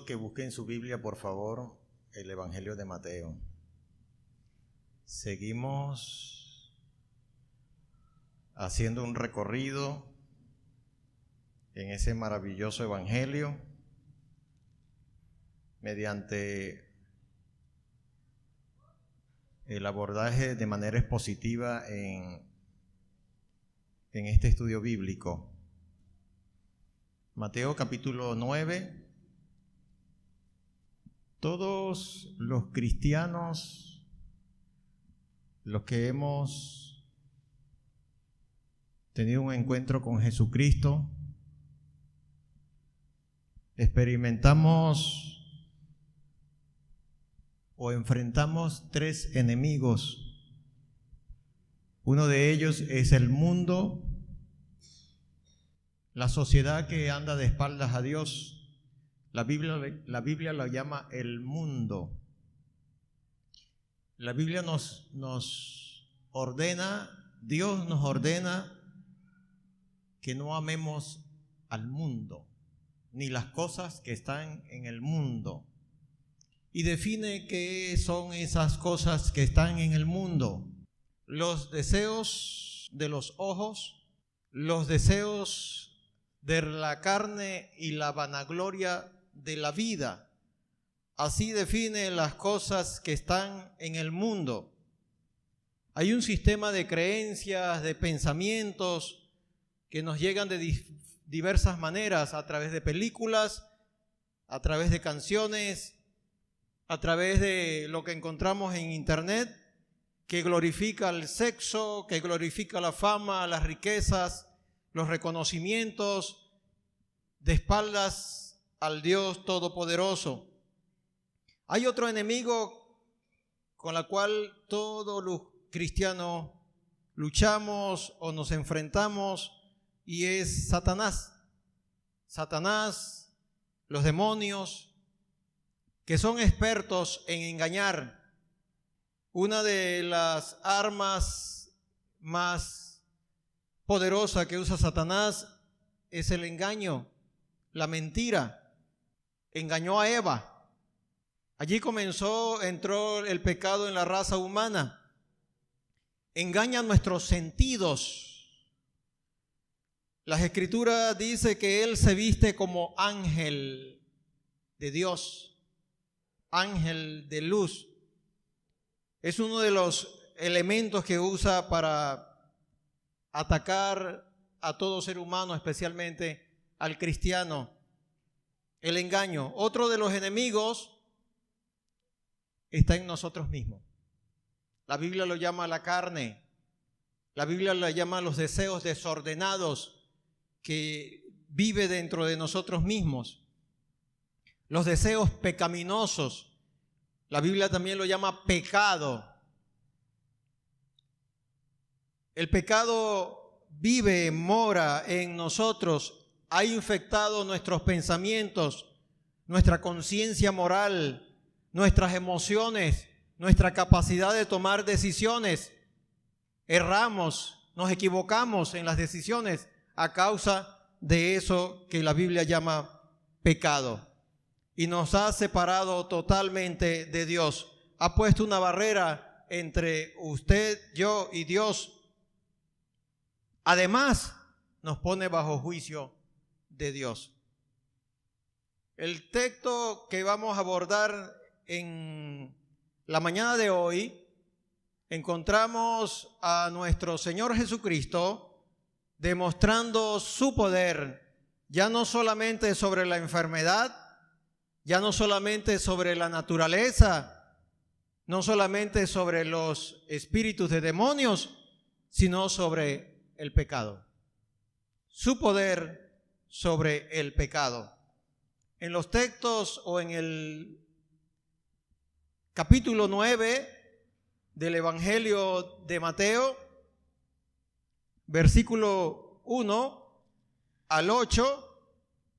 que busquen su Biblia, por favor, el Evangelio de Mateo. Seguimos haciendo un recorrido en ese maravilloso Evangelio mediante el abordaje de manera expositiva en este estudio bíblico. Mateo capítulo 9. Todos los cristianos, los que hemos tenido un encuentro con Jesucristo, experimentamos o enfrentamos tres enemigos. Uno de ellos es el mundo, la sociedad que anda de espaldas a Dios. La Biblia lo llama el mundo. La Biblia nos ordena, Dios nos ordena que no amemos al mundo, ni las cosas que están en el mundo. Y define qué son esas cosas que están en el mundo. Los deseos de los ojos, los deseos de la carne y la vanagloria de la vida. Así define las cosas que están en el mundo. Hay un sistema de creencias, de pensamientos que nos llegan de diversas maneras, a través de películas, a través de canciones, a través de lo que encontramos en internet, que glorifica el sexo, que glorifica la fama, las riquezas, los reconocimientos, de espaldas al Dios Todopoderoso. Hay otro enemigo con el cual todos los cristianos luchamos o nos enfrentamos, y es Satanás. Satanás, los demonios, que son expertos en engañar. Una de las armas más poderosas que usa Satanás es el engaño, la mentira. Engañó a Eva. Allí entró el pecado en la raza humana. Engaña nuestros sentidos. Las Escrituras dicen que Él se viste como ángel de Dios, ángel de luz. Es uno de los elementos que usa para atacar a todo ser humano, especialmente al cristiano. El engaño. Otro de los enemigos está en nosotros mismos. La Biblia lo llama la carne. La Biblia lo llama los deseos desordenados que vive dentro de nosotros mismos. Los deseos pecaminosos. La Biblia también lo llama pecado. El pecado vive, mora en nosotros. Ha infectado nuestros pensamientos, nuestra conciencia moral, nuestras emociones, nuestra capacidad de tomar decisiones. Erramos, nos equivocamos en las decisiones a causa de eso que la Biblia llama pecado. Y nos ha separado totalmente de Dios. Ha puesto una barrera entre usted, yo y Dios. Además, nos pone bajo juicio de Dios. El texto que vamos a abordar en la mañana de hoy, encontramos a nuestro Señor Jesucristo demostrando su poder, ya no solamente sobre la enfermedad, ya no solamente sobre la naturaleza, no solamente sobre los espíritus de demonios, sino sobre el pecado. Su poder sobre el pecado. En los textos o en el capítulo 9 del Evangelio de Mateo, versículo 1 al 8,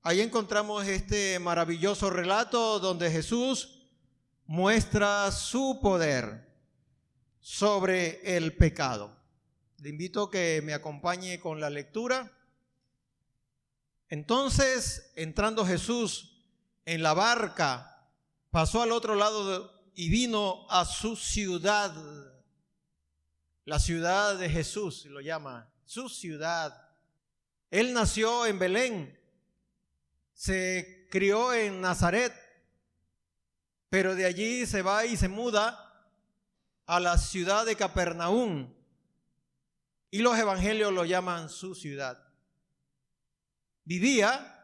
ahí encontramos este maravilloso relato donde Jesús muestra su poder sobre el pecado. Le invito a que me acompañe con la lectura. Entonces, entrando Jesús en la barca, pasó al otro lado y vino a su ciudad. La ciudad de Jesús lo llama, su ciudad. Él nació en Belén, se crió en Nazaret, pero de allí se va y se muda a la ciudad de Capernaum. Y los evangelios lo llaman su ciudad. Vivía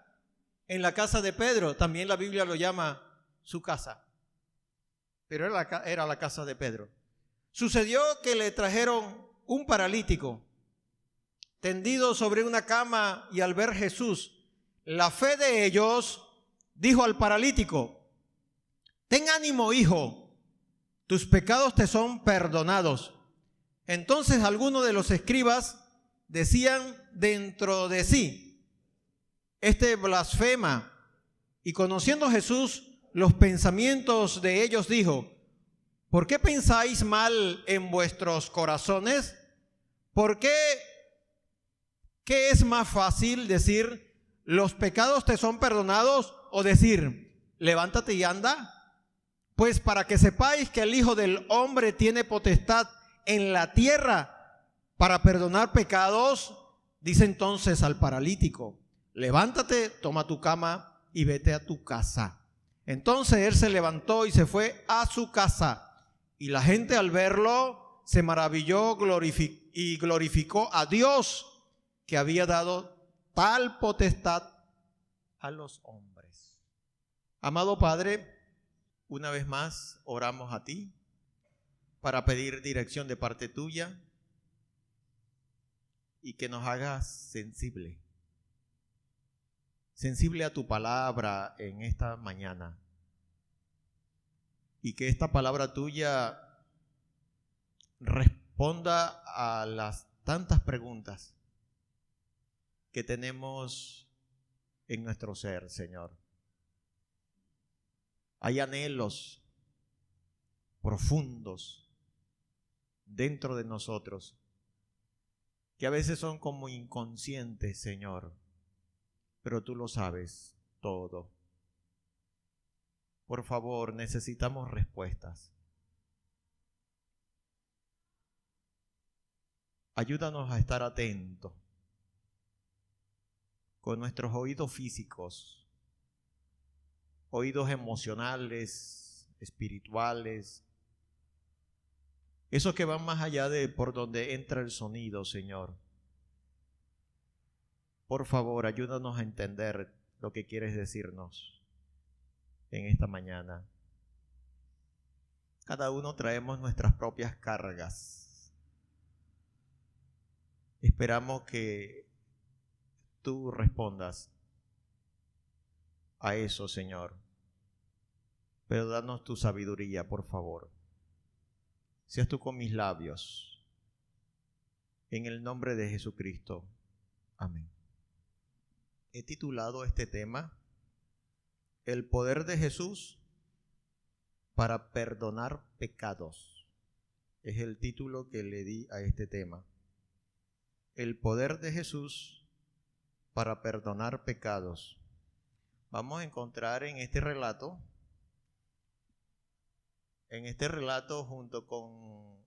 en la casa de Pedro, también la Biblia lo llama su casa, pero era la casa de Pedro. Sucedió que le trajeron un paralítico tendido sobre una cama, y al ver Jesús la fe de ellos, dijo al paralítico: ten ánimo, hijo, tus pecados te son perdonados. Entonces algunos de los escribas decían dentro de sí: este blasfema. Y conociendo Jesús los pensamientos de ellos, dijo: ¿por qué pensáis mal en vuestros corazones? ¿Por qué? ¿Qué es más fácil decir los pecados te son perdonados, o decir levántate y anda? Pues para que sepáis que el Hijo del Hombre tiene potestad en la tierra para perdonar pecados, dice entonces al paralítico: levántate, toma tu cama y vete a tu casa. Entonces él se levantó y se fue a su casa. Y la gente al verlo se maravilló y glorificó a Dios, que había dado tal potestad a los hombres. Amado Padre, una vez más oramos a ti para pedir dirección de parte tuya y que nos hagas sensible a tu palabra en esta mañana, y que esta palabra tuya responda a las tantas preguntas que tenemos en nuestro ser, Señor. Hay anhelos profundos dentro de nosotros que a veces son como inconscientes, Señor, pero tú lo sabes todo. Por favor, necesitamos respuestas. Ayúdanos a estar atentos con nuestros oídos físicos, oídos emocionales, espirituales, esos que van más allá de por donde entra el sonido, Señor. Por favor, ayúdanos a entender lo que quieres decirnos en esta mañana. Cada uno traemos nuestras propias cargas. Esperamos que tú respondas a eso, Señor. Pero danos tu sabiduría, por favor. Seas tú con mis labios. En el nombre de Jesucristo. Amén. He titulado este tema: el poder de Jesús para perdonar pecados. Es el título que le di a este tema. El poder de Jesús para perdonar pecados. Vamos a encontrar en este relato junto con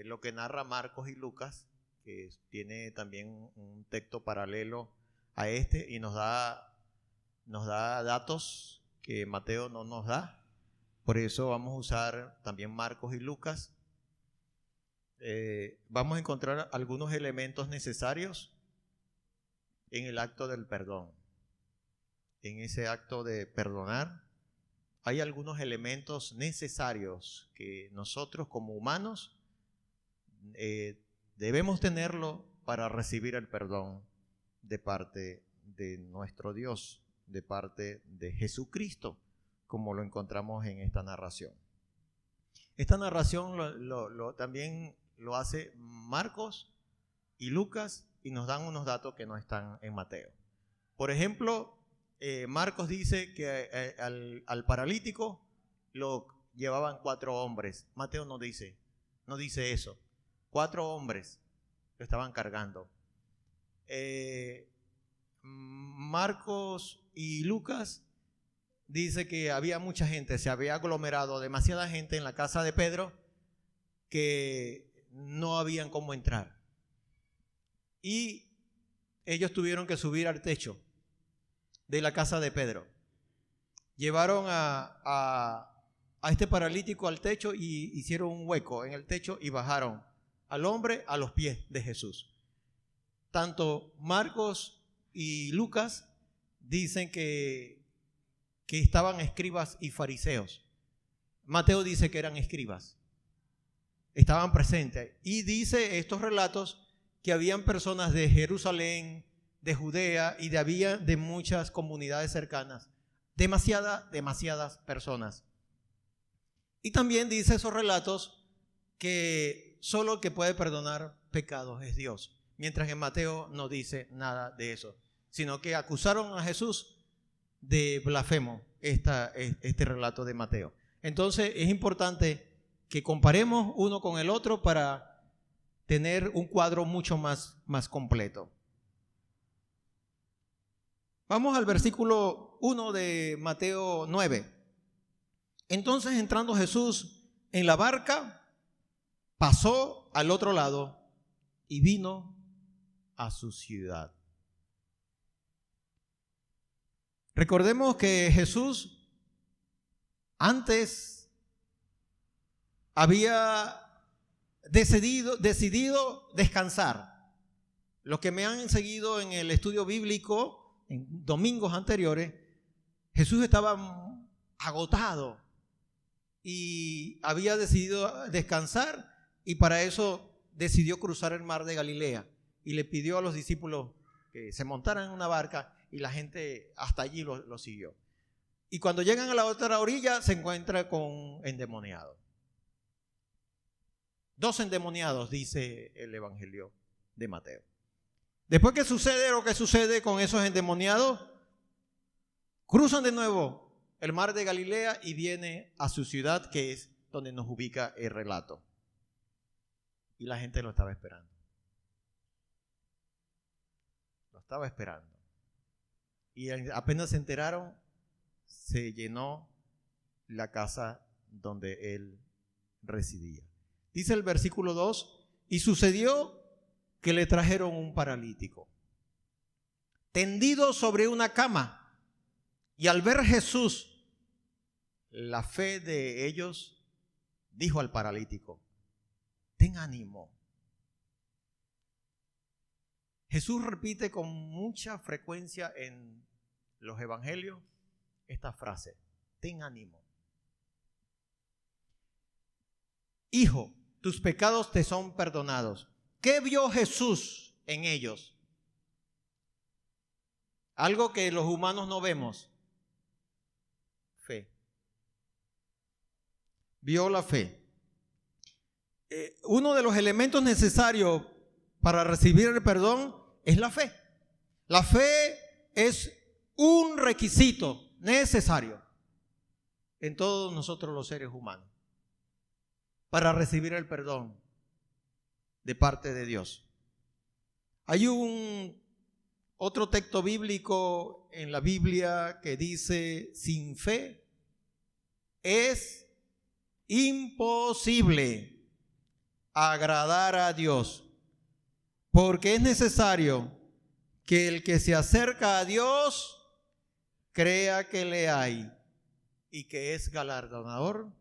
lo que narra Marcos y Lucas, que tiene también un texto paralelo a este y nos da datos que Mateo no nos da. Por eso vamos a usar también Marcos y Lucas. Vamos a encontrar algunos elementos necesarios en el acto del perdón. En ese acto de perdonar hay algunos elementos necesarios que nosotros como humanos debemos tenerlo para recibir el perdón de parte de nuestro Dios, de parte de Jesucristo, como lo encontramos en esta narración. Esta narración también lo hace Marcos y Lucas, y nos dan unos datos que no están en Mateo. Por ejemplo, Marcos dice que al paralítico lo llevaban 4 hombres. Mateo no dice eso. 4 hombres lo estaban cargando. Marcos y Lucas dice que había mucha gente, se había aglomerado demasiada gente en la casa de Pedro que no habían cómo entrar. Y ellos tuvieron que subir al techo de la casa de Pedro. Llevaron a este paralítico al techo y hicieron un hueco en el techo y bajaron al hombre a los pies de Jesús. Tanto Marcos y Lucas dicen que estaban escribas y fariseos. Mateo dice que eran escribas. Estaban presentes. Y dice estos relatos que habían personas de Jerusalén, de Judea y de muchas comunidades cercanas. Demasiadas personas. Y también dice esos relatos que solo el que puede perdonar pecados es Dios. Mientras que Mateo no dice nada de eso, sino que acusaron a Jesús de blasfemo, este relato de Mateo. Entonces es importante que comparemos uno con el otro para tener un cuadro mucho más completo. Vamos al versículo 1 de Mateo 9. Entonces, entrando Jesús en la barca, pasó al otro lado y vino a su ciudad. Recordemos que Jesús antes había decidido descansar. Los que me han seguido en el estudio bíblico en domingos anteriores, Jesús estaba agotado y había decidido descansar, y para eso decidió cruzar el mar de Galilea y le pidió a los discípulos que se montaran en una barca, y la gente hasta allí lo siguió. Y cuando llegan a la otra orilla se encuentra con endemoniados. 2 endemoniados, dice el Evangelio de Mateo. Después que sucede lo que sucede con esos endemoniados, cruzan de nuevo el mar de Galilea y viene a su ciudad, que es donde nos ubica el relato. Y la gente lo estaba esperando. Lo estaba esperando. Y apenas se enteraron, se llenó la casa donde él residía. Dice el versículo 2, y sucedió que le trajeron un paralítico, tendido sobre una cama, y al ver Jesús la fe de ellos, dijo al paralítico: ten ánimo. Jesús repite con mucha frecuencia en los evangelios esta frase: ten ánimo. Hijo, tus pecados te son perdonados. ¿Qué vio Jesús en ellos? Algo que los humanos no vemos. Fe. Vio la fe. Uno de los elementos necesarios para recibir el perdón es la fe. La fe es un requisito necesario en todos nosotros los seres humanos para recibir el perdón de parte de Dios. Hay otro texto bíblico en la Biblia que dice: sin fe es imposible agradar a Dios, porque es necesario que el que se acerca a Dios crea que le hay y que es galardonador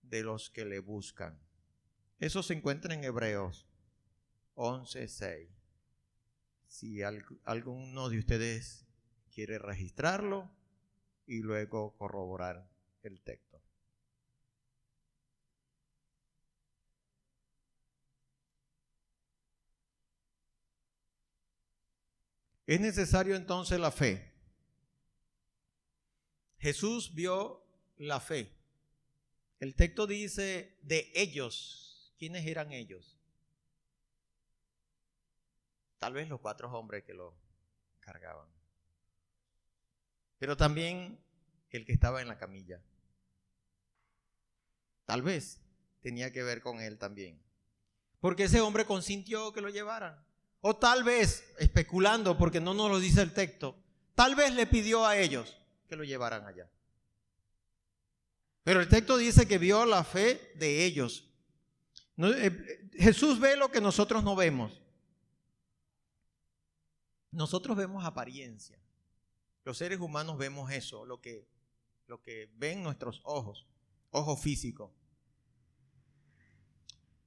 de los que le buscan. Eso se encuentra en Hebreos 11:6. Si alguno de ustedes quiere registrarlo y luego corroborar el texto. Es necesario entonces la fe. Jesús vio la fe. El texto dice de ellos. ¿Quiénes eran ellos? Tal vez los 4 hombres que lo cargaban. Pero también el que estaba en la camilla. Tal vez tenía que ver con él también. Porque ese hombre consintió que lo llevaran. O tal vez, especulando porque no nos lo dice el texto, tal vez le pidió a ellos que lo llevaran allá. Pero el texto dice que vio la fe de ellos. Jesús ve lo que nosotros no vemos. Nosotros vemos apariencia. Los seres humanos vemos eso, lo que ven nuestros ojos físicos.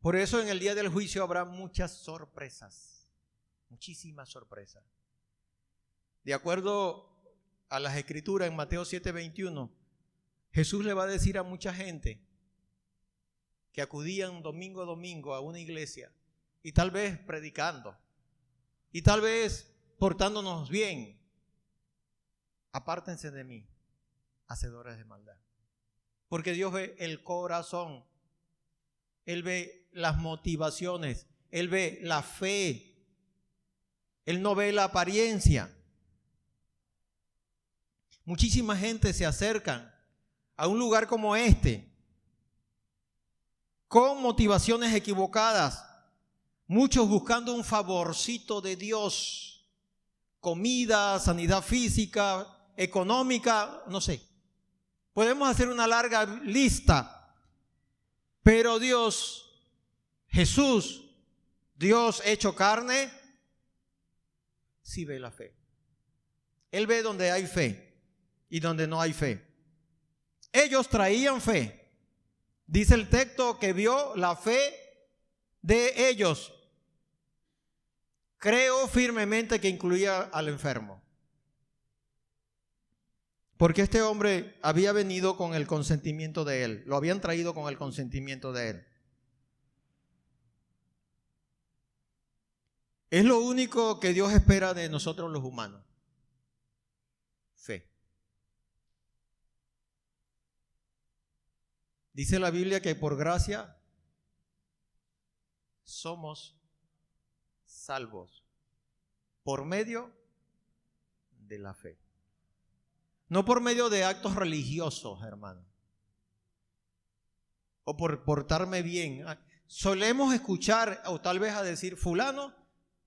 Por eso en el día del juicio habrá muchas sorpresas, muchísimas sorpresas. De acuerdo a las Escrituras en Mateo 7:21, Jesús le va a decir a mucha gente que acudían domingo a domingo a una iglesia y tal vez predicando y tal vez portándonos bien: apártense de mí, hacedores de maldad. Porque Dios ve el corazón, Él ve las motivaciones, Él ve la fe, Él no ve la apariencia. Muchísima gente se acercan a un lugar como este con motivaciones equivocadas, muchos buscando un favorcito de Dios, comida, sanidad física, económica, no sé. Podemos hacer una larga lista, pero Dios, Jesús, Dios hecho carne, sí ve la fe. Él ve donde hay fe y donde no hay fe. Ellos traían fe. Dice el texto que vio la fe de ellos. Creo firmemente que incluía al enfermo. Porque este hombre había venido con el consentimiento de él. Lo habían traído con el consentimiento de él. Es lo único que Dios espera de nosotros los humanos. Fe. Dice la Biblia que por gracia somos salvos por medio de la fe. No por medio de actos religiosos, hermano, o por portarme bien. Solemos escuchar o tal vez a decir: fulano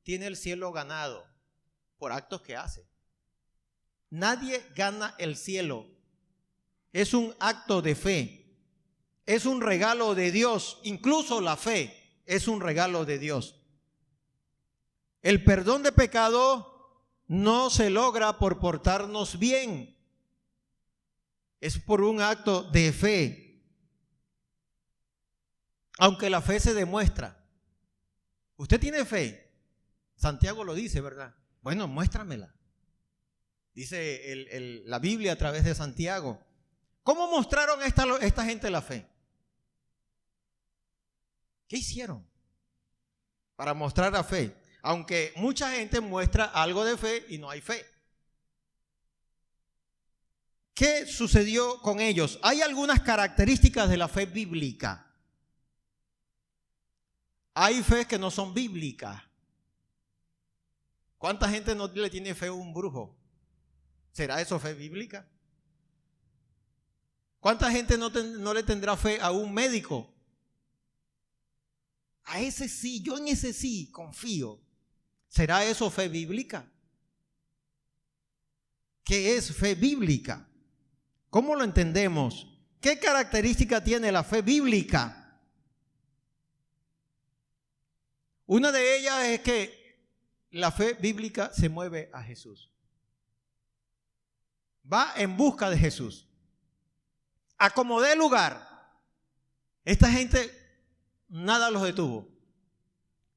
tiene el cielo ganado por actos que hace. Nadie gana el cielo. Es un acto de fe. Es un regalo de Dios. Incluso la fe es un regalo de Dios. El perdón de pecado no se logra por portarnos bien. Es por un acto de fe. Aunque la fe se demuestra. ¿Usted tiene fe? Santiago lo dice, ¿verdad? Bueno, muéstramela. Dice la Biblia a través de Santiago. ¿Cómo mostraron esta gente la fe? ¿Qué hicieron para mostrar la fe? Aunque mucha gente muestra algo de fe y no hay fe. ¿Qué sucedió con ellos? Hay algunas características de la fe bíblica. Hay fe que no son bíblicas. ¿Cuánta gente no le tiene fe a un brujo? ¿Será eso fe bíblica? ¿Cuánta gente no le tendrá fe a un médico? A ese sí, yo en ese sí confío. ¿Será eso fe bíblica? ¿Qué es fe bíblica? ¿Cómo lo entendemos? ¿Qué característica tiene la fe bíblica? Una de ellas es que la fe bíblica se mueve a Jesús. Va en busca de Jesús. A como dé lugar. Esta gente nada los detuvo.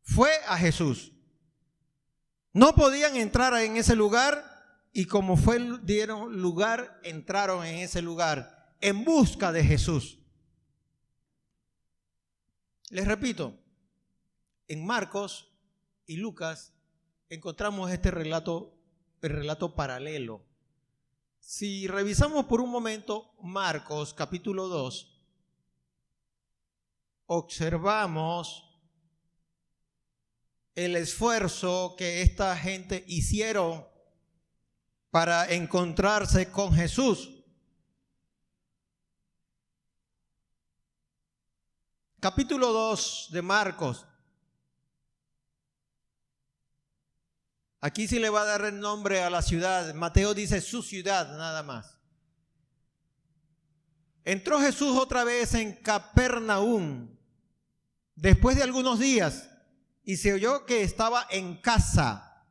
Fue a Jesús. No podían entrar en ese lugar y como dieron lugar, entraron en ese lugar en busca de Jesús. Les repito, en Marcos y Lucas encontramos este relato, el relato paralelo. Si revisamos por un momento Marcos capítulo 2, observamos el esfuerzo que esta gente hicieron para encontrarse con Jesús. Capítulo 2 de Marcos. Aquí sí le va a dar el nombre a la ciudad. Mateo dice su ciudad nada más. Entró Jesús otra vez en Capernaum después de algunos días y se oyó que estaba en casa.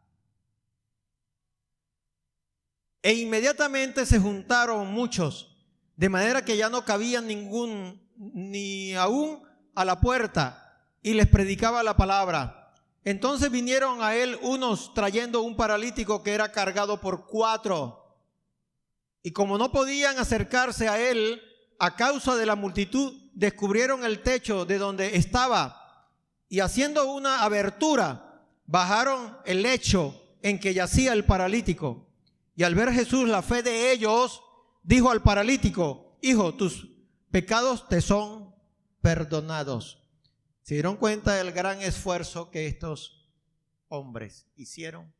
E inmediatamente se juntaron muchos, de manera que ya no cabía ni aún a la puerta, y les predicaba la palabra. Entonces vinieron a él unos trayendo un paralítico que era cargado por 4. Y como no podían acercarse a él a causa de la multitud, descubrieron el techo de donde estaba y haciendo una abertura, bajaron el lecho en que yacía el paralítico. Y al ver Jesús la fe de ellos, dijo al paralítico: hijo, tus pecados te son perdonados. ¿Se dieron cuenta del gran esfuerzo que estos hombres hicieron?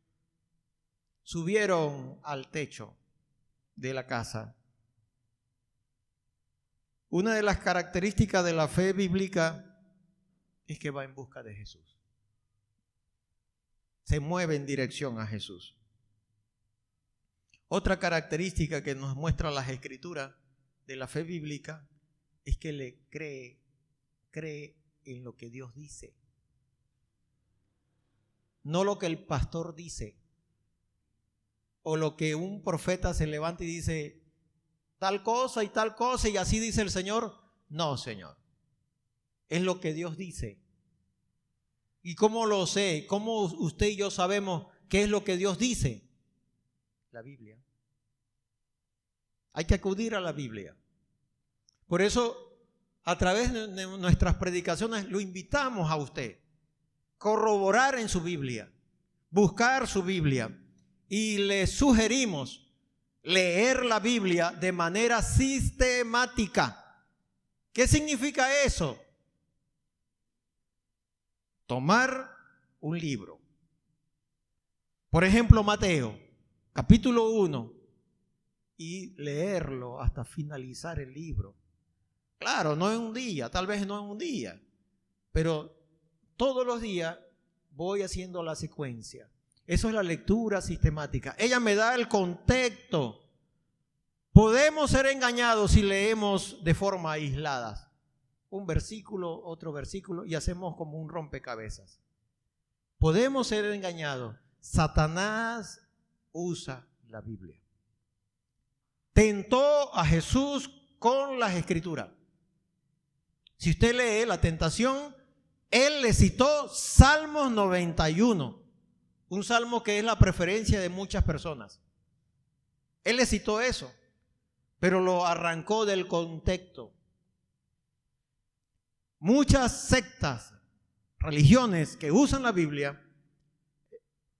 Subieron al techo de la casa. Una de las características de la fe bíblica es que va en busca de Jesús. Se mueve en dirección a Jesús. Otra característica que nos muestra las Escrituras de la fe bíblica es que le cree en lo que Dios dice, no lo que el pastor dice o lo que un profeta se levanta y dice tal cosa y así dice el Señor. No, Señor, es lo que Dios dice. ¿Y cómo lo sé? ¿Cómo usted y yo sabemos qué es lo que Dios dice? La Biblia. Hay que acudir a la Biblia. Por eso, a través de nuestras predicaciones, lo invitamos a usted. Corroborar en su Biblia, buscar su Biblia. Y le sugerimos leer la Biblia de manera sistemática. ¿Qué significa eso? Tomar un libro. Por ejemplo, Mateo, capítulo 1, y leerlo hasta finalizar el libro. Claro, no en un día, tal vez no en un día, pero todos los días voy haciendo la secuencia. Eso es la lectura sistemática. Ella me da el contexto. Podemos ser engañados si leemos de forma aislada. Un versículo, otro versículo, y hacemos como un rompecabezas. Podemos ser engañados. Satanás usa la Biblia. Tentó a Jesús con las Escrituras. Si usted lee la tentación, él le citó Salmos 91, un salmo que es la preferencia de muchas personas. Él le citó eso, pero lo arrancó del contexto. Muchas sectas, religiones que usan la Biblia,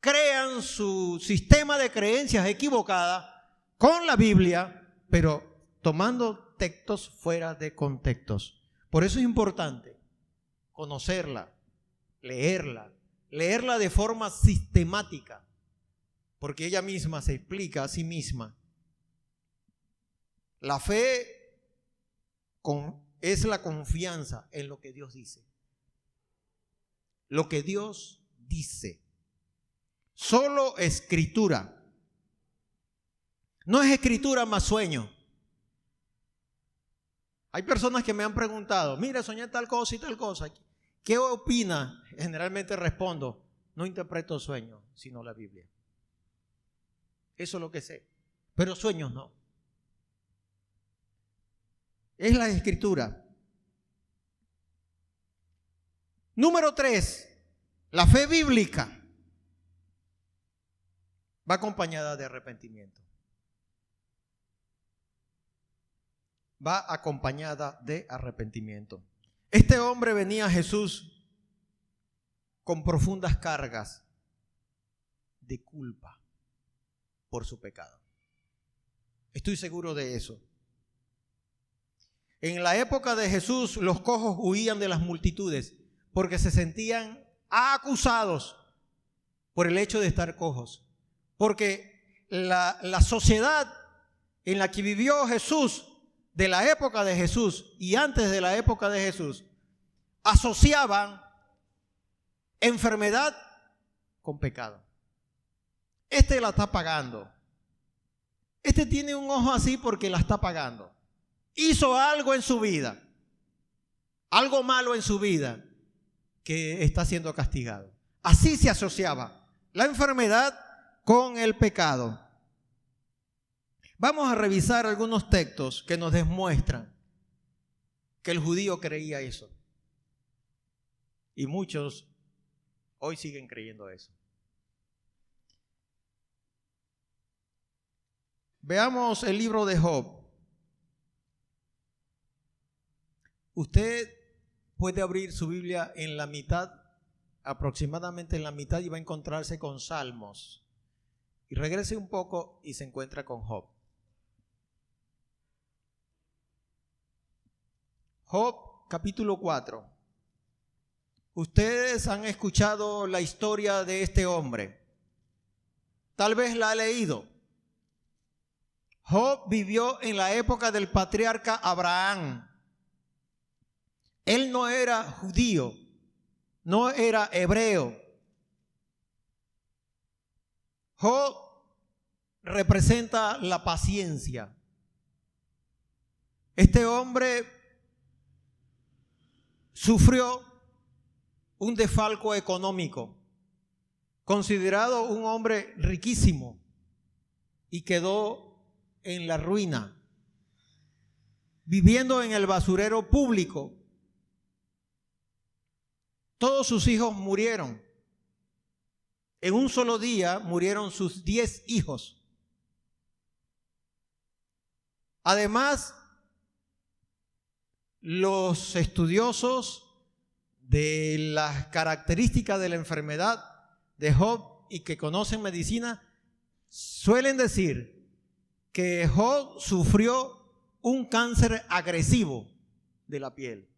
crean su sistema de creencias equivocada con la Biblia, pero tomando textos fuera de contextos. Por eso es importante conocerla, leerla de forma sistemática, porque ella misma se explica a sí misma. La fe es la confianza en lo que Dios dice. Lo que Dios dice. Solo escritura. No es escritura más sueño. Hay personas que me han preguntado, mira, soñé tal cosa y tal cosa. ¿Qué opina? Generalmente respondo, no interpreto sueños, sino la Biblia. Eso es lo que sé. Pero sueños no. Es la escritura. Número 3, la fe bíblica va acompañada de arrepentimiento. Va acompañada de arrepentimiento. Este hombre venía a Jesús con profundas cargas de culpa por su pecado. Estoy seguro de eso. En la época de Jesús, los cojos huían de las multitudes porque se sentían acusados por el hecho de estar cojos. Porque la sociedad en la que vivió Jesús, de la época de Jesús y antes de la época de Jesús, asociaban enfermedad con pecado. Este la está pagando. Este tiene un ojo así porque la está pagando. hizo algo en su vida, algo malo en su vida, que está siendo castigado. Así se asociaba la enfermedad con el pecado. Vamos a revisar algunos textos que nos demuestran que el judío creía eso. Y muchos hoy siguen creyendo eso. Veamos el libro de Job. Usted puede abrir su Biblia en la mitad, aproximadamente en la mitad, y va a encontrarse con Salmos. Y regrese un poco y se encuentra con Job. Job, capítulo 4. Ustedes han escuchado la historia de este hombre. Tal vez la ha leído. Job vivió en la época del patriarca Abraham. Él no era judío, no era hebreo. Job representa la paciencia. Este hombre sufrió un desfalco económico, considerado un hombre riquísimo, y quedó en la ruina, viviendo en el basurero público. Todos sus hijos murieron. En un solo día murieron sus 10 hijos. Además, los estudiosos de las características de la enfermedad de Job y que conocen medicina suelen decir que Job sufrió un cáncer agresivo de la piel.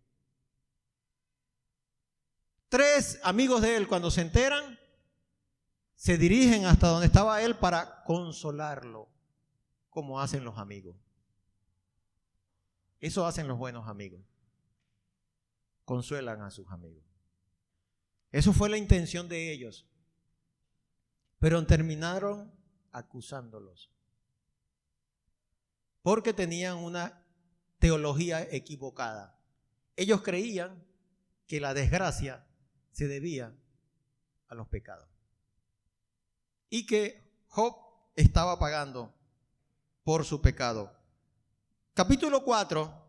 3 amigos de él, cuando se enteran, se dirigen hasta donde estaba él para consolarlo, como hacen los amigos. Eso hacen los buenos amigos. Consuelan a sus amigos. Eso fue la intención de ellos. Pero terminaron acusándolos, porque tenían una teología equivocada. Ellos creían que la desgracia se debía a los pecados y que Job estaba pagando por su pecado. Capítulo 4,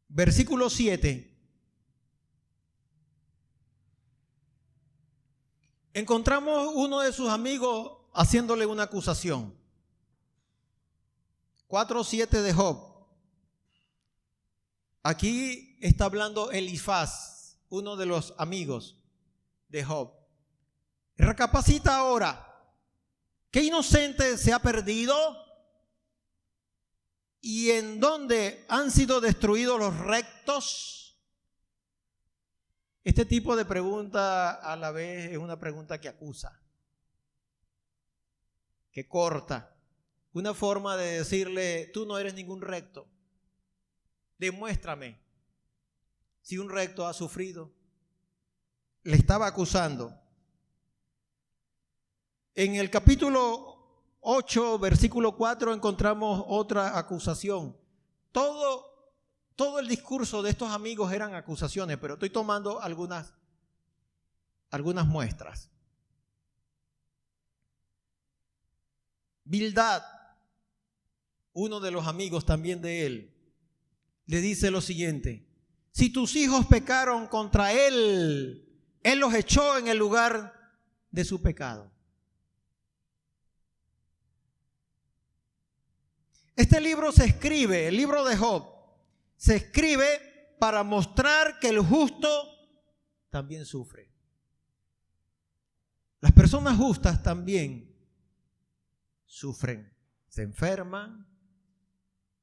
versículo 7. Encontramos uno de sus amigos haciéndole una acusación. 4:7 de Job. Aquí está hablando Elifaz, uno de los amigos de Job. Recapacita ahora, ¿qué inocente se ha perdido? ¿Y en dónde han sido destruidos los rectos? Este tipo de pregunta a la vez es una pregunta que acusa, que corta. Una forma de decirle, tú no eres ningún recto. Demuéstrame si un recto ha sufrido. Le estaba acusando. En el capítulo 8, versículo 4, encontramos otra acusación. Todo el discurso de estos amigos eran acusaciones, pero estoy tomando algunas muestras. Bildad, uno de los amigos también de él, le dice lo siguiente: si tus hijos pecaron contra él, él los echó en el lugar de su pecado. Este libro se escribe, el libro de Job, se escribe para mostrar que el justo también sufre. Las personas justas también sufren, se enferman,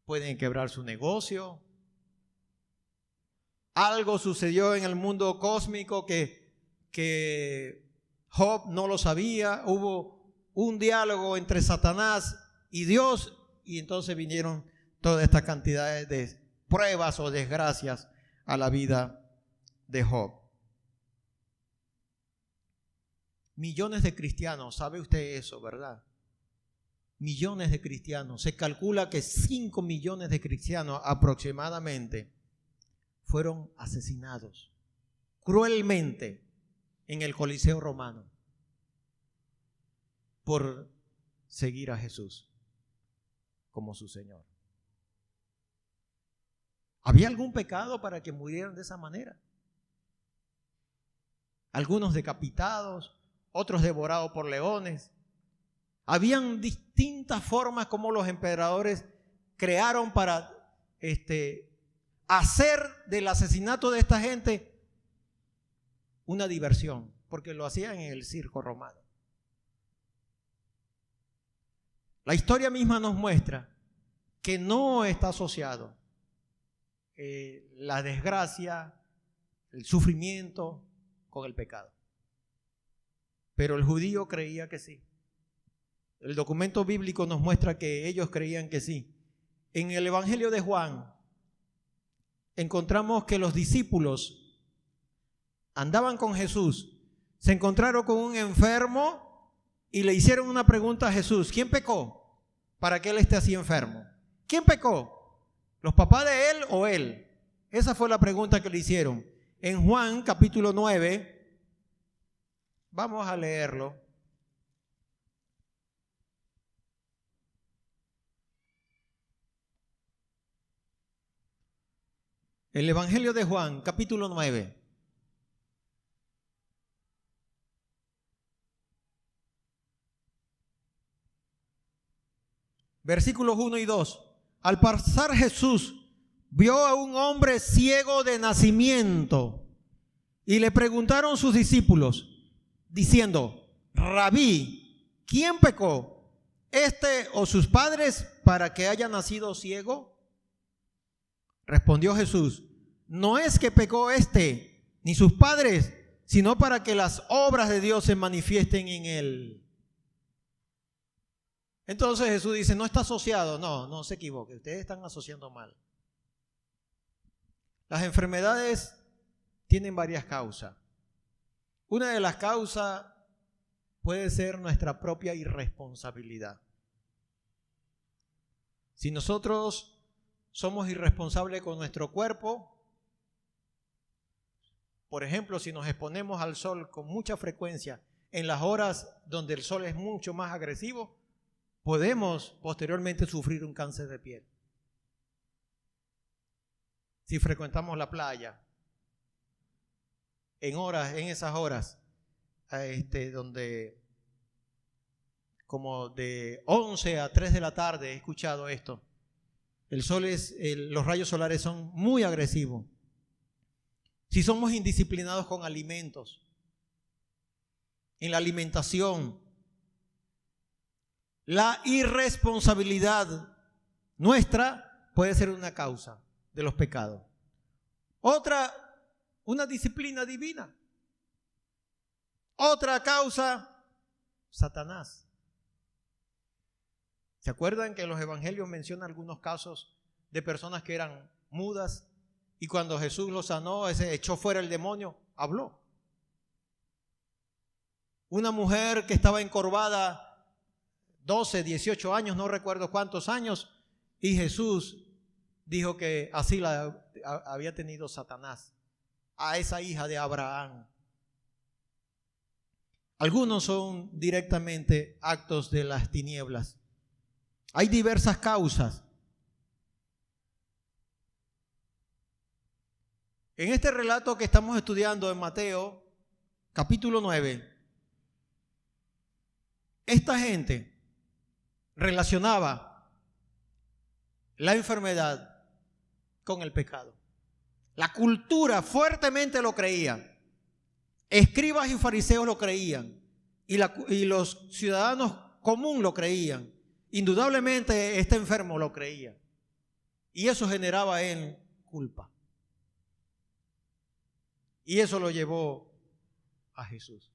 pueden quebrar su negocio. Algo sucedió en el mundo cósmico que Job no lo sabía. Hubo un diálogo entre Satanás y Dios, y entonces vinieron toda esta cantidad de pruebas o desgracias a la vida de Job. Millones de cristianos, ¿sabe usted eso, verdad? millones de cristianos. Se calcula que 5 millones de cristianos aproximadamente fueron asesinados cruelmente en el Coliseo romano por seguir a Jesús como su Señor. ¿Había algún pecado para que murieran de esa manera? Algunos decapitados, otros devorados por leones. Habían distintas formas como los emperadores crearon para hacer del asesinato de esta gente una diversión, porque lo hacían en el circo romano. La historia misma nos muestra que no está asociado la desgracia, el sufrimiento con el pecado. Pero el judío creía que sí. El documento bíblico nos muestra que ellos creían que sí. En el Evangelio de Juan encontramos que los discípulos andaban con Jesús, se encontraron con un enfermo y le hicieron una pregunta a Jesús: ¿quién pecó para que él esté así enfermo? ¿Quién pecó? ¿Los papás de él o él? Esa fue la pregunta que le hicieron. En Juan capítulo 9, vamos a leerlo. El Evangelio de Juan, capítulo 9. Versículos 1 y 2. Al pasar Jesús vio a un hombre ciego de nacimiento y le preguntaron sus discípulos, diciendo: Rabí, ¿quién pecó, este o sus padres, para que haya nacido ciego? Respondió Jesús: no es que pecó este ni sus padres, sino para que las obras de Dios se manifiesten en él. Entonces Jesús dice: no está asociado. No se equivoque, ustedes están asociando mal. Las enfermedades tienen varias causas. Una de las causas puede ser nuestra propia irresponsabilidad. Si nosotros somos irresponsables con nuestro cuerpo, por ejemplo, si nos exponemos al sol con mucha frecuencia en las horas donde el sol es mucho más agresivo, podemos posteriormente sufrir un cáncer de piel. Si frecuentamos la playa en esas horas donde como de 11 a 3 de la tarde he escuchado esto. Los rayos solares son muy agresivos. Si somos indisciplinados con alimentos, en la alimentación, la irresponsabilidad nuestra puede ser una causa de los pecados. Otra, una disciplina divina. Otra causa, Satanás. ¿Se acuerdan que los evangelios mencionan algunos casos de personas que eran mudas y cuando Jesús los sanó, echó fuera el demonio, habló? Una mujer que estaba encorvada 12, 18 años, no recuerdo cuántos años, y Jesús dijo que así la había tenido Satanás a esa hija de Abraham. Algunos son directamente actos de las tinieblas. Hay diversas causas. En este relato que estamos estudiando en Mateo, capítulo 9, esta gente relacionaba la enfermedad con el pecado. La cultura fuertemente lo creía. Escribas y fariseos lo creían. Y los ciudadanos comunes lo creían. Indudablemente este enfermo lo creía. Y eso generaba en él culpa. Y eso lo llevó a Jesús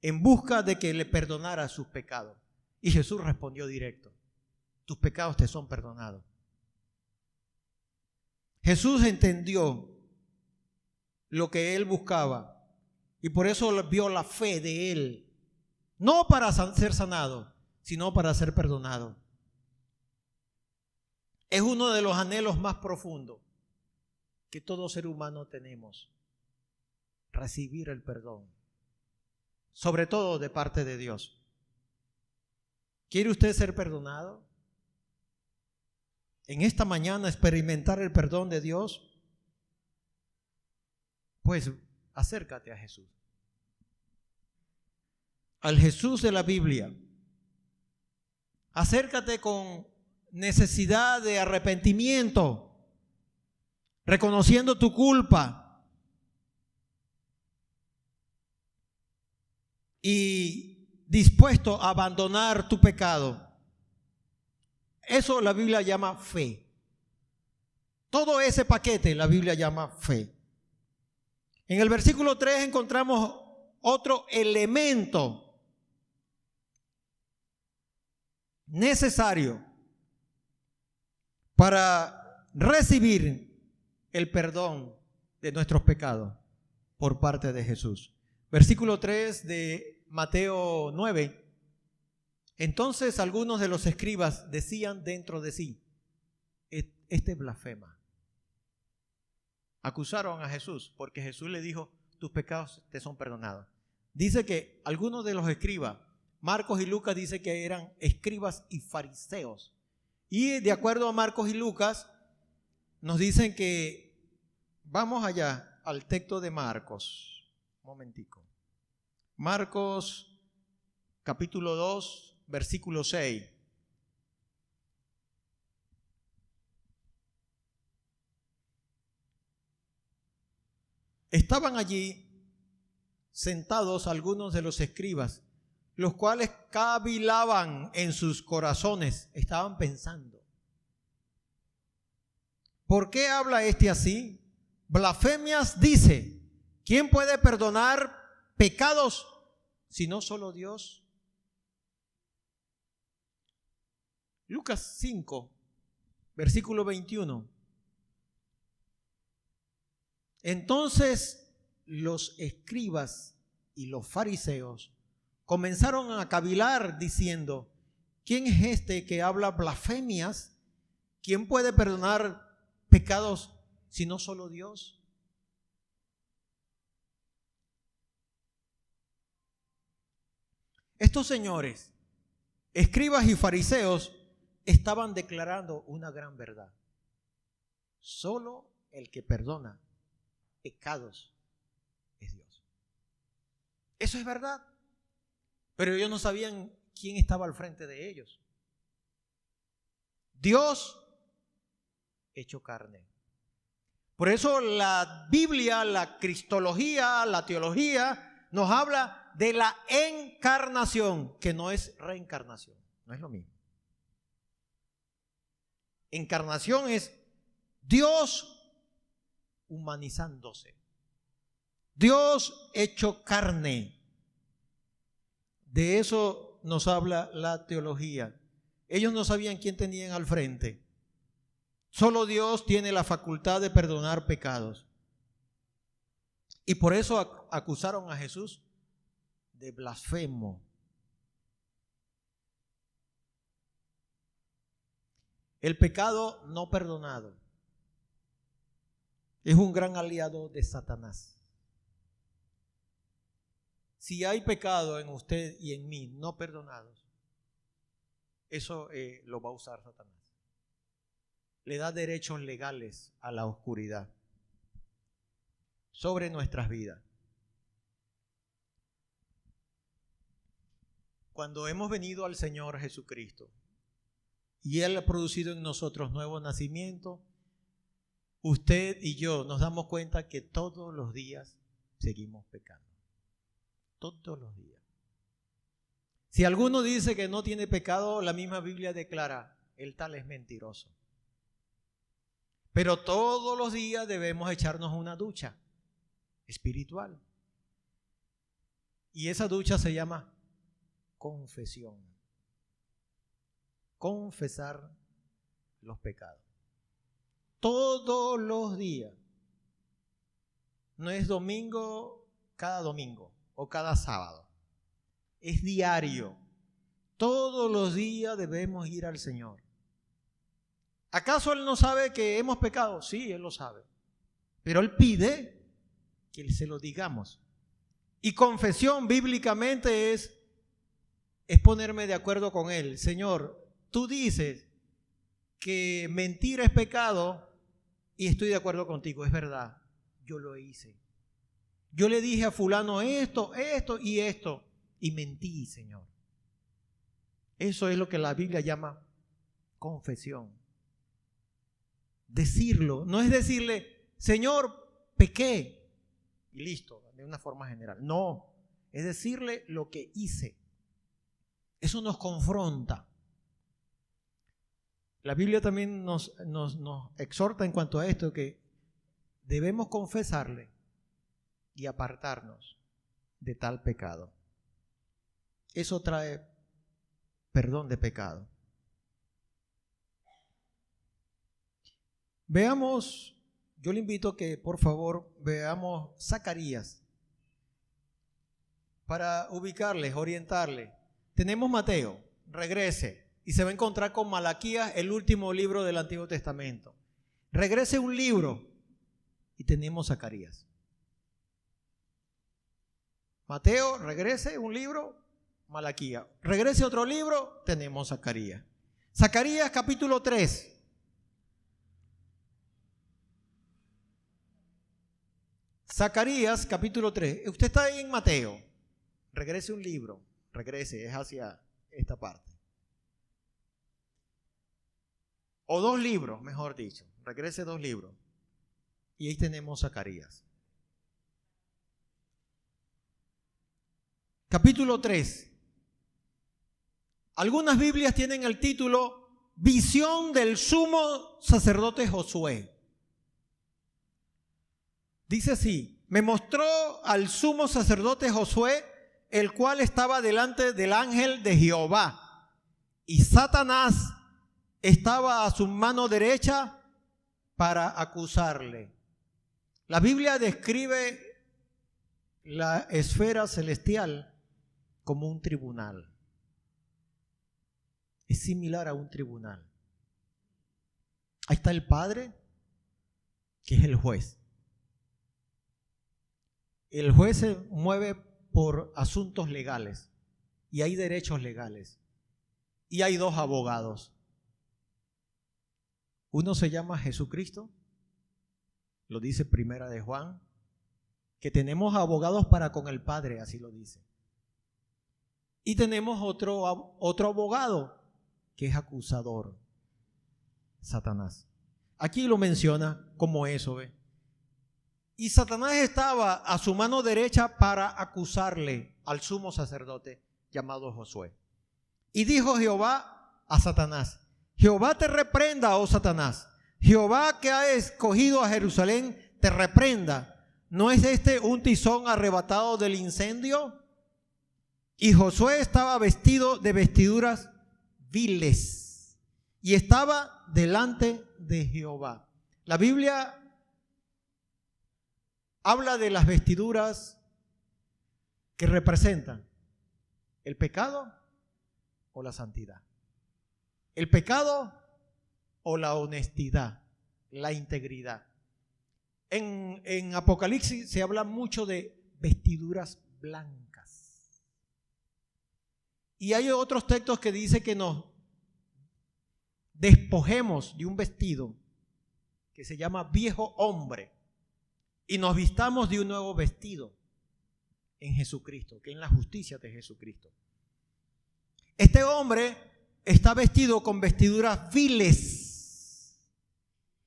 en busca de que le perdonara sus pecados. Y Jesús respondió directo: tus pecados te son perdonados. Jesús entendió lo que él buscaba y por eso vio la fe de él No para ser sanado, sino para ser perdonado. Es uno de los anhelos más profundos que todo ser humano tenemos. Recibir el perdón. Sobre todo de parte de Dios. ¿Quiere usted ser perdonado? En esta mañana experimentar el perdón de Dios. Pues acércate a Jesús. Al Jesús de la Biblia. Acércate con necesidad de arrepentimiento, reconociendo tu culpa y dispuesto a abandonar tu pecado. Eso la Biblia llama fe. Todo ese paquete la Biblia llama fe. En el versículo 3 encontramos otro elemento necesario para recibir el perdón de nuestros pecados por parte de Jesús. Versículo 3 de Mateo 9. Entonces algunos de los escribas decían dentro de sí, este blasfema. Acusaron a Jesús porque Jesús le dijo, tus pecados te son perdonados. Dice que algunos de los escribas, Marcos y Lucas dice que eran escribas y fariseos. Y de acuerdo a Marcos y Lucas, nos dicen que, vamos allá al texto de Marcos, un momentico. Marcos capítulo 2, versículo 6. Estaban allí sentados algunos de los escribas, los cuales cavilaban en sus corazones, estaban pensando, ¿por qué habla este así? Blasfemias dice, ¿quién puede perdonar pecados si no solo Dios? Lucas 5, versículo 21. Entonces los escribas y los fariseos comenzaron a cavilar diciendo, ¿quién es este que habla blasfemias? ¿Quién puede perdonar pecados si no solo Dios? Estos señores, escribas y fariseos, estaban declarando una gran verdad. Solo el que perdona pecados es Dios. Eso es verdad. Pero ellos no sabían quién estaba al frente de ellos. Dios hecho carne. Por eso la Biblia, la cristología, la teología nos habla de la encarnación, que no es reencarnación, no es lo mismo. Encarnación es Dios humanizándose, Dios hecho carne. De eso nos habla la teología. Ellos no sabían quién tenían al frente. Solo Dios tiene la facultad de perdonar pecados. Y por eso acusaron a Jesús de blasfemo. El pecado no perdonado es un gran aliado de Satanás. Si hay pecado en usted y en mí no perdonados, eso lo va a usar Satanás. Le da derechos legales a la oscuridad sobre nuestras vidas. Cuando hemos venido al Señor Jesucristo y Él ha producido en nosotros nuevo nacimiento, usted y yo nos damos cuenta que todos los días seguimos pecando. Todos los días. Si alguno dice que no tiene pecado, la misma Biblia declara, el tal es mentiroso. Pero todos los días debemos echarnos una ducha espiritual. Y esa ducha se llama confesión. Confesar los pecados. Todos los días. No es domingo cada domingo o cada sábado. Es diario. Todos los días debemos ir al Señor. ¿Acaso Él no sabe que hemos pecado? Sí, Él lo sabe. Pero Él pide que se lo digamos. Y confesión bíblicamente es ponerme de acuerdo con Él. Señor, tú dices que mentir es pecado y estoy de acuerdo contigo, es verdad, yo lo hice. Yo le dije a fulano esto y esto y mentí, Señor. Eso es lo que la Biblia llama confesión. Decirlo, no es decirle, Señor, pequé y listo, de una forma general. No, es decirle lo que hice. Eso nos confronta. La Biblia también nos exhorta en cuanto a esto, que debemos confesarle y apartarnos de tal pecado. Eso trae perdón de pecado. Veamos, yo le invito a que por favor veamos Zacarías para ubicarles, orientarles. Tenemos Mateo, regrese y se va a encontrar con Malaquías, el último libro del Antiguo Testamento. Regrese un libro y tenemos Zacarías. Mateo, regrese un libro, Malaquías. Regrese otro libro, tenemos Zacarías. Zacarías capítulo 3. Zacarías capítulo 3. Usted está ahí en Mateo. Regrese un libro. Regrese, es hacia esta parte. O 2 libros, mejor dicho. Regrese 2 libros. Y ahí tenemos Zacarías. Capítulo 3. Algunas Biblias tienen el título Visión del sumo sacerdote Josué. Dice así: me mostró al sumo sacerdote Josué, el cual estaba delante del ángel de Jehová, y Satanás estaba a su mano derecha para acusarle. La Biblia describe la esfera celestial como un tribunal. Es similar a un tribunal. Ahí está el Padre, que es el juez. El juez se mueve por asuntos legales y hay derechos legales y hay 2 abogados. Uno se llama Jesucristo, lo dice Primera de Juan, que tenemos abogados para con el Padre, así lo dice. Y tenemos otro abogado que es acusador, Satanás. Aquí lo menciona como eso, ¿ve? Y Satanás estaba a su mano derecha para acusarle al sumo sacerdote llamado Josué. Y dijo Jehová a Satanás: Jehová te reprenda, oh Satanás. Jehová, que ha escogido a Jerusalén, te reprenda. ¿No es este un tizón arrebatado del incendio? Y Josué estaba vestido de vestiduras viles y estaba delante de Jehová. La Biblia habla de las vestiduras que representan el pecado o la santidad, el pecado o la honestidad, la integridad. En Apocalipsis se habla mucho de vestiduras blancas. Y hay otros textos que dicen que nos despojemos de un vestido que se llama viejo hombre y nos vistamos de un nuevo vestido en Jesucristo, que es la justicia de Jesucristo. Este hombre está vestido con vestiduras viles,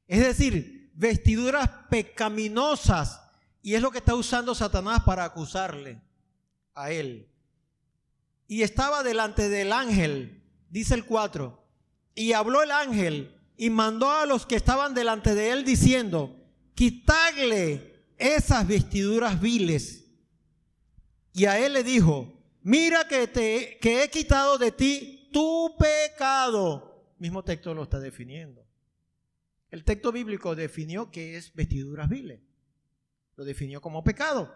es decir, vestiduras pecaminosas, y es lo que está usando Satanás para acusarle a él. Y estaba delante del ángel, dice el 4, y habló el ángel y mandó a los que estaban delante de él diciendo: quitadle esas vestiduras viles. Y a él le dijo: mira que he quitado de ti tu pecado. Mismo texto lo está definiendo. El texto bíblico definió que es vestiduras viles. Lo definió como pecado.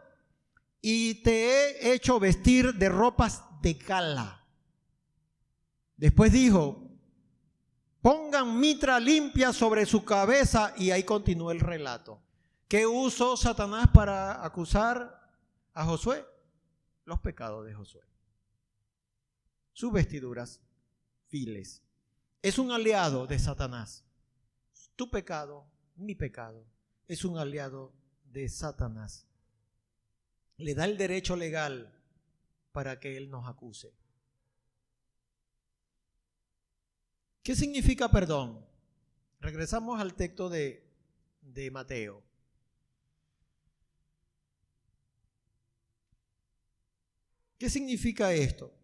Y te he hecho vestir de ropas te cala. Después dijo, pongan mitra limpia sobre su cabeza, y ahí continúa el relato. ¿Qué usó Satanás para acusar a Josué? Los pecados de Josué. Sus vestiduras viles. Es un aliado de Satanás. Tu pecado, mi pecado, es un aliado de Satanás. Le da el derecho legal para que él nos acuse. ¿Qué significa perdón? Regresamos al texto de Mateo. ¿Qué significa esto?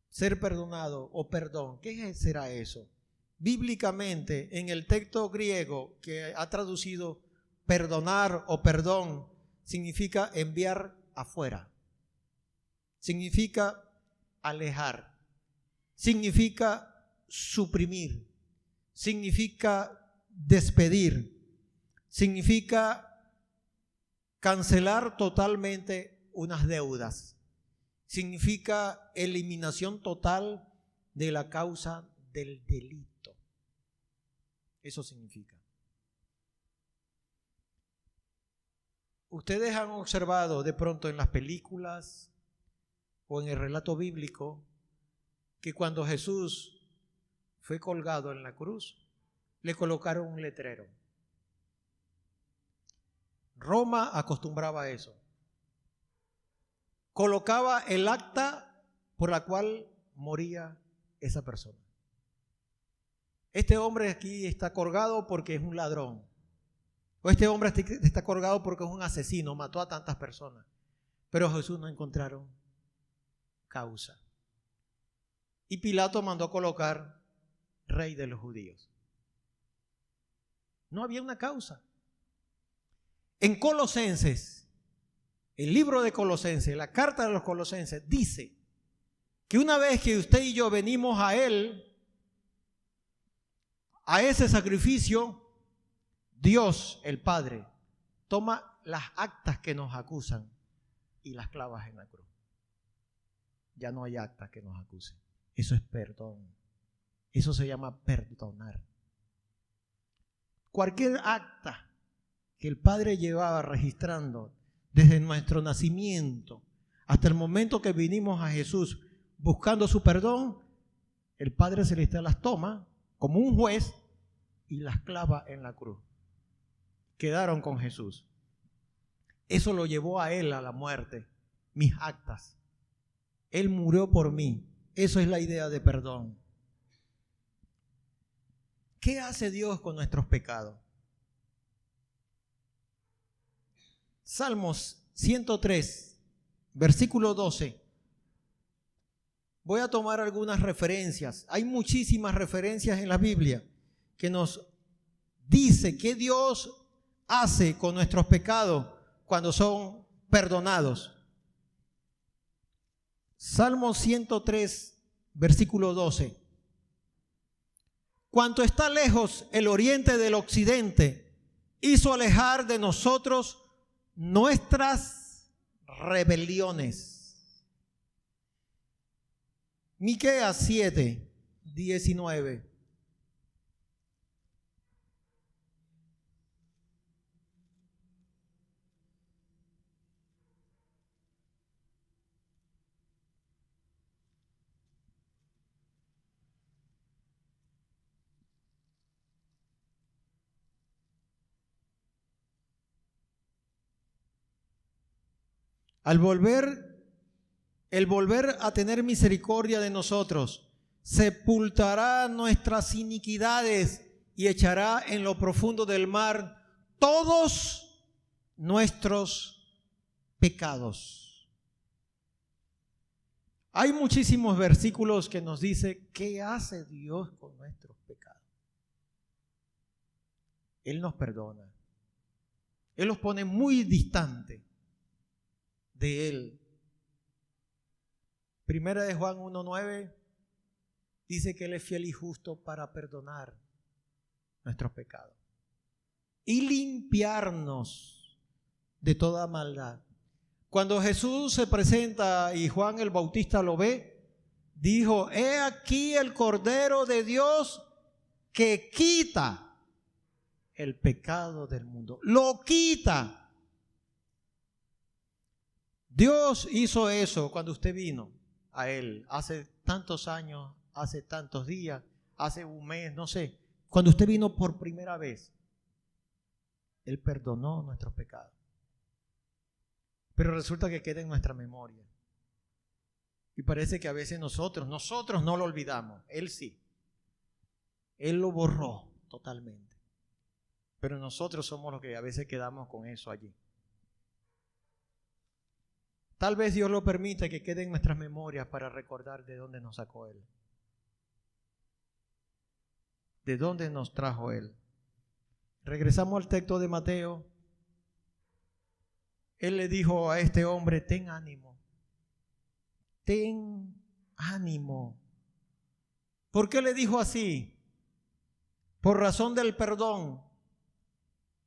Ser perdonado o perdón. ¿Qué será eso? Bíblicamente, en el texto griego que ha traducido perdonar o perdón, significa enviar afuera. Significa alejar. Significa suprimir. Significa despedir. Significa cancelar totalmente unas deudas. Significa eliminación total de la causa del delito. Eso significa. Ustedes han observado de pronto en las películas o en el relato bíblico que cuando Jesús fue colgado en la cruz, le colocaron un letrero. Roma acostumbraba a eso. Colocaba el acta por la cual moría esa persona. Este hombre aquí está colgado porque es un ladrón. O este hombre está colgado porque es un asesino, mató a tantas personas. Pero a Jesús no encontraron causa. Y Pilato mandó colocar rey de los judíos. No había una causa. En Colosenses, el libro de Colosenses, la carta de los Colosenses, dice que una vez que usted y yo venimos a Él, a ese sacrificio, Dios, el Padre, toma las actas que nos acusan y las clava en la cruz. Ya no hay actas que nos acusen. Eso es perdón. Eso se llama perdonar. Cualquier acta que el Padre llevaba registrando desde nuestro nacimiento hasta el momento que vinimos a Jesús buscando su perdón, el Padre Celestial las toma como un juez y las clava en la cruz. Quedaron con Jesús. Eso lo llevó a Él a la muerte, mis actas. Él murió por mí. Eso es la idea de perdón. ¿Qué hace Dios con nuestros pecados? Salmos 103, versículo 12. Voy a tomar algunas referencias. Hay muchísimas referencias en la Biblia que nos dice qué Dios hace con nuestros pecados cuando son perdonados. Salmo 103, versículo 12. Cuanto está lejos el oriente del occidente, hizo alejar de nosotros nuestras rebeliones. Miqueas 7, 19. El volver a tener misericordia de nosotros, sepultará nuestras iniquidades y echará en lo profundo del mar todos nuestros pecados. Hay muchísimos versículos que nos dicen qué hace Dios con nuestros pecados. Él nos perdona. Él los pone muy distantes de Él. Primera de Juan 1:9 dice que Él es fiel y justo para perdonar nuestros pecados y limpiarnos de toda maldad. Cuando Jesús se presenta y Juan el Bautista lo ve, dijo: he aquí el Cordero de Dios que quita el pecado del mundo. Lo quita. Dios hizo eso cuando usted vino a Él hace tantos años, hace tantos días, hace un mes, no sé. Cuando usted vino por primera vez, Él perdonó nuestros pecados. Pero resulta que queda en nuestra memoria. Y parece que a veces nosotros no lo olvidamos. Él sí. Él lo borró totalmente. Pero nosotros somos los que a veces quedamos con eso allí. Tal vez Dios lo permita que quede en nuestras memorias para recordar de dónde nos sacó Él. De dónde nos trajo Él. Regresamos al texto de Mateo. Él le dijo a este hombre: ten ánimo. Ten ánimo. ¿Por qué le dijo así? Por razón del perdón.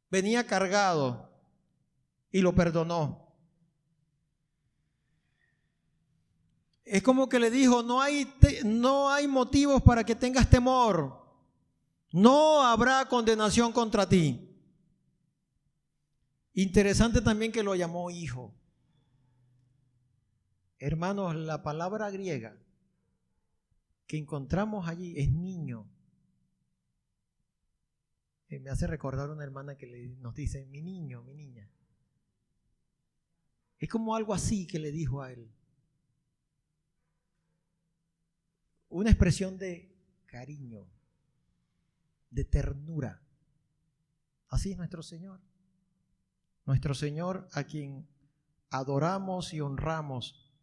Venía cargado y lo perdonó. Es como que le dijo: no hay motivos para que tengas temor. No habrá condenación contra ti. Interesante también que lo llamó hijo. Hermanos, la palabra griega que encontramos allí es niño. Me hace recordar una hermana que nos dice: mi niño, mi niña. Es como algo así que le dijo a él. Una expresión de cariño, de ternura. Así es nuestro Señor. Nuestro Señor, a quien adoramos y honramos.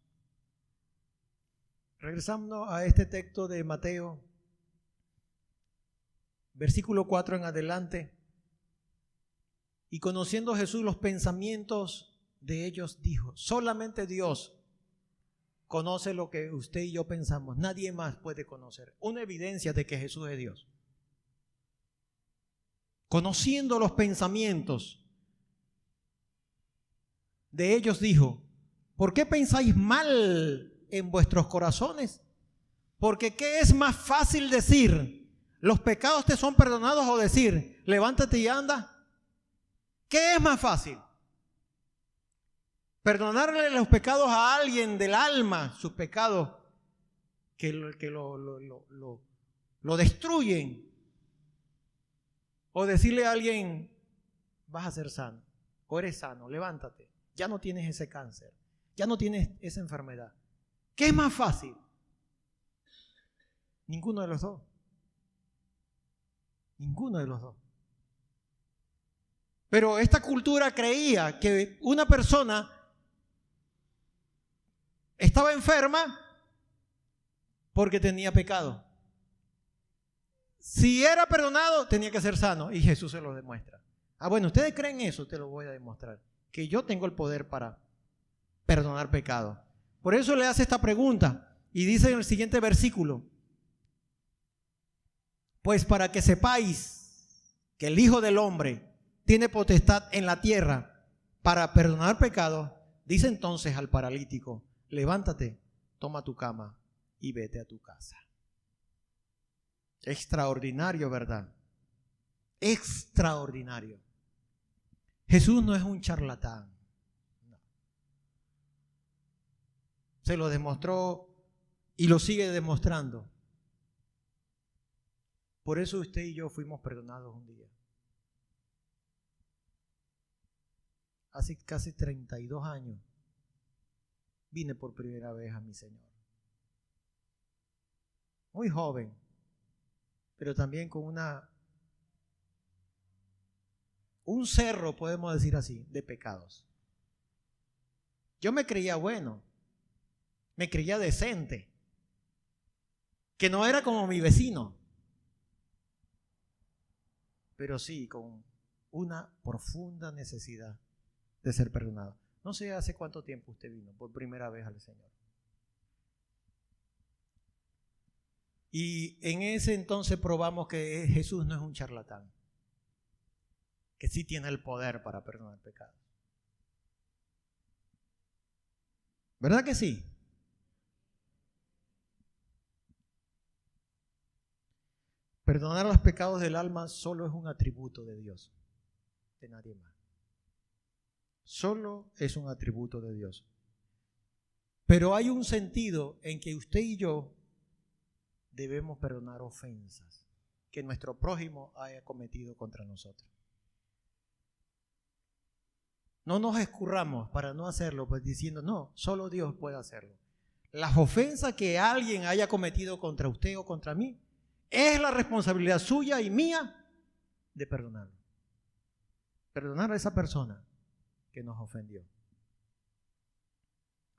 Regresando a este texto de Mateo, versículo 4 en adelante. Y conociendo Jesús los pensamientos de ellos, dijo: solamente Dios conoce lo que usted y yo pensamos. Nadie más puede conocer. Una evidencia de que Jesús es Dios. Conociendo los pensamientos de ellos, dijo: ¿por qué pensáis mal en vuestros corazones? Porque ¿qué es más fácil decir: los pecados te son perdonados, o decir: levántate y anda? ¿Qué es más fácil? Perdonarle los pecados a alguien del alma, sus pecados que lo destruyen, o decirle a alguien: vas a ser sano, o eres sano, levántate, ya no tienes ese cáncer, ya no tienes esa enfermedad. ¿Qué es más fácil? Ninguno de los dos. Ninguno de los dos. Pero esta cultura creía que una persona estaba enferma porque tenía pecado. Si era perdonado, tenía que ser sano, y Jesús se lo demuestra. Bueno, ustedes creen eso, te lo voy a demostrar, que yo tengo el poder para perdonar pecado. Por eso le hace esta pregunta y dice en el siguiente versículo: pues para que sepáis que el Hijo del Hombre tiene potestad en la tierra para perdonar pecados, dice entonces al paralítico: levántate, toma tu cama y vete a tu casa. Extraordinario, ¿verdad? Extraordinario. Jesús no es un charlatán. No. Se lo demostró y lo sigue demostrando. Por eso usted y yo fuimos perdonados un día. Hace casi 32 años vine por primera vez a mi Señor. Muy joven, pero también con un cerro, podemos decir así, de pecados. Yo me creía bueno, me creía decente, que no era como mi vecino, pero sí con una profunda necesidad de ser perdonado. No sé hace cuánto tiempo usted vino por primera vez al Señor. Y en ese entonces probamos que Jesús no es un charlatán, que sí tiene el poder para perdonar pecados. ¿Verdad que sí? Perdonar los pecados del alma solo es un atributo de Dios, de nadie más. Solo es un atributo de Dios. Pero hay un sentido en que usted y yo debemos perdonar ofensas que nuestro prójimo haya cometido contra nosotros. No nos escurramos para no hacerlo, pues diciendo, no, solo Dios puede hacerlo. Las ofensas que alguien haya cometido contra usted o contra mí, es la responsabilidad suya y mía de perdonarlo. Perdonar a esa persona que nos ofendió.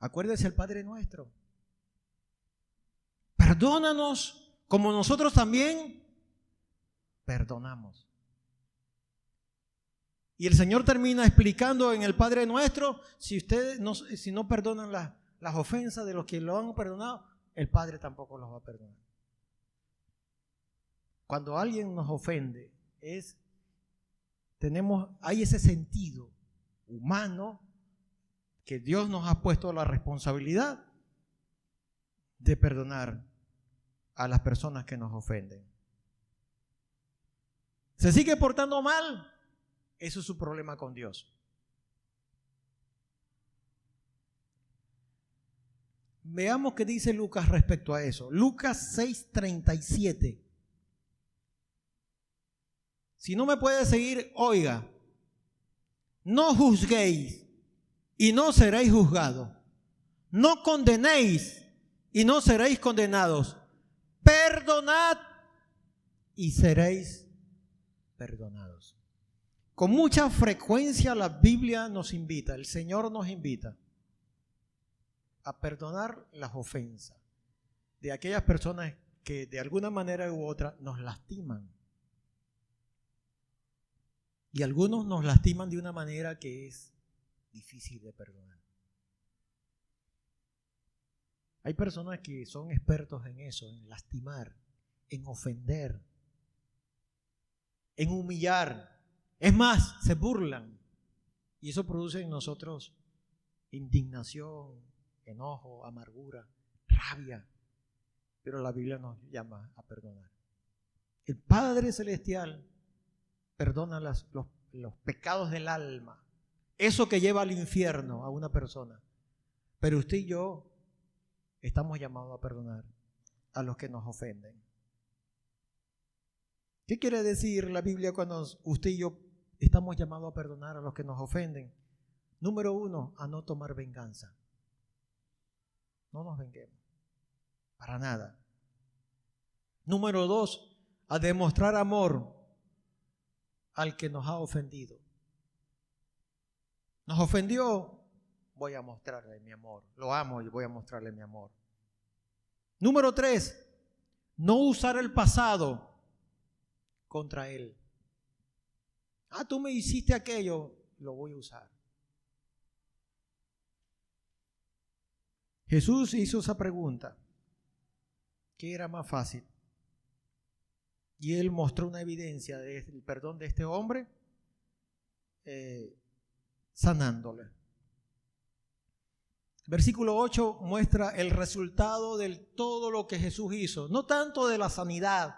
Acuérdese el Padre Nuestro. Perdónanos como nosotros también perdonamos. Y el Señor termina explicando en el Padre Nuestro, si ustedes no perdonan las ofensas de los que lo han perdonado, el Padre tampoco los va a perdonar. Cuando alguien nos ofende, hay ese sentido humano que Dios nos ha puesto la responsabilidad de perdonar a las personas que nos ofenden. ¿Se sigue portando mal? Eso es su problema con Dios. Veamos qué dice Lucas respecto a eso. Lucas 6:37. Si no me puede seguir, oiga. No juzguéis y no seréis juzgados. No condenéis y no seréis condenados. Perdonad y seréis perdonados. Con mucha frecuencia la Biblia nos invita, el Señor nos invita a perdonar las ofensas de aquellas personas que de alguna manera u otra nos lastiman. Y algunos nos lastiman de una manera que es difícil de perdonar. Hay personas que son expertos en eso, en lastimar, en ofender, en humillar. Es más, se burlan. Y eso produce en nosotros indignación, enojo, amargura, rabia. Pero la Biblia nos llama a perdonar. El Padre Celestial perdona los pecados del alma. Eso que lleva al infierno a una persona. Pero usted y yo estamos llamados a perdonar a los que nos ofenden. ¿Qué quiere decir la Biblia cuando usted y yo estamos llamados a perdonar a los que nos ofenden? Número 1, a no tomar venganza. No nos venguemos. Para nada. Número 2, a demostrar amor al que nos ha ofendido. Nos ofendió, voy a mostrarle mi amor. Lo amo y voy a mostrarle mi amor. Número 3, no usar el pasado contra él. Tú me hiciste aquello, lo voy a usar. Jesús hizo esa pregunta. ¿Qué era más fácil? Y él mostró una evidencia del perdón de este hombre, sanándole. Versículo 8 muestra el resultado de todo lo que Jesús hizo. No tanto de la sanidad,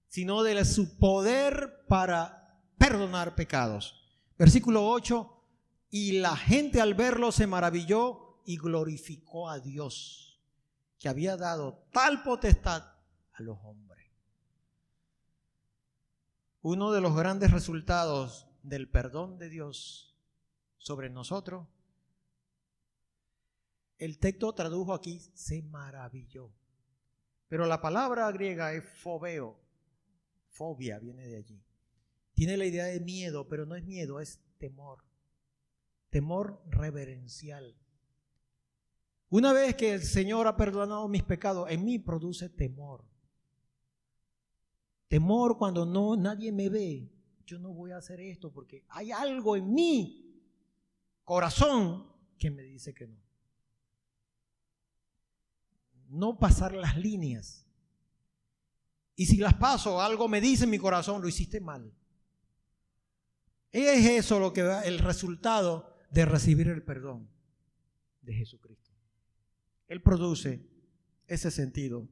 sino de su poder para perdonar pecados. Versículo 8, y la gente al verlo se maravilló y glorificó a Dios, que había dado tal potestad a los hombres. Uno de los grandes resultados del perdón de Dios sobre nosotros, el texto tradujo aquí, se maravilló. Pero la palabra griega es fobeo. Fobia viene de allí. Tiene la idea de miedo, pero no es miedo, es temor. Temor reverencial. Una vez que el Señor ha perdonado mis pecados, en mí produce temor. Temor cuando nadie me ve. Yo no voy a hacer esto porque hay algo en mi corazón que me dice que no. No pasar las líneas. Y si las paso, algo me dice en mi corazón, lo hiciste mal. Es eso lo que va, el resultado de recibir el perdón de Jesucristo. Él produce ese sentido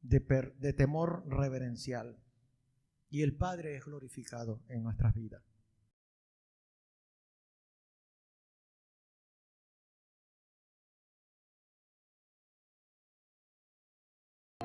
de temor reverencial. Y el Padre es glorificado en nuestras vidas.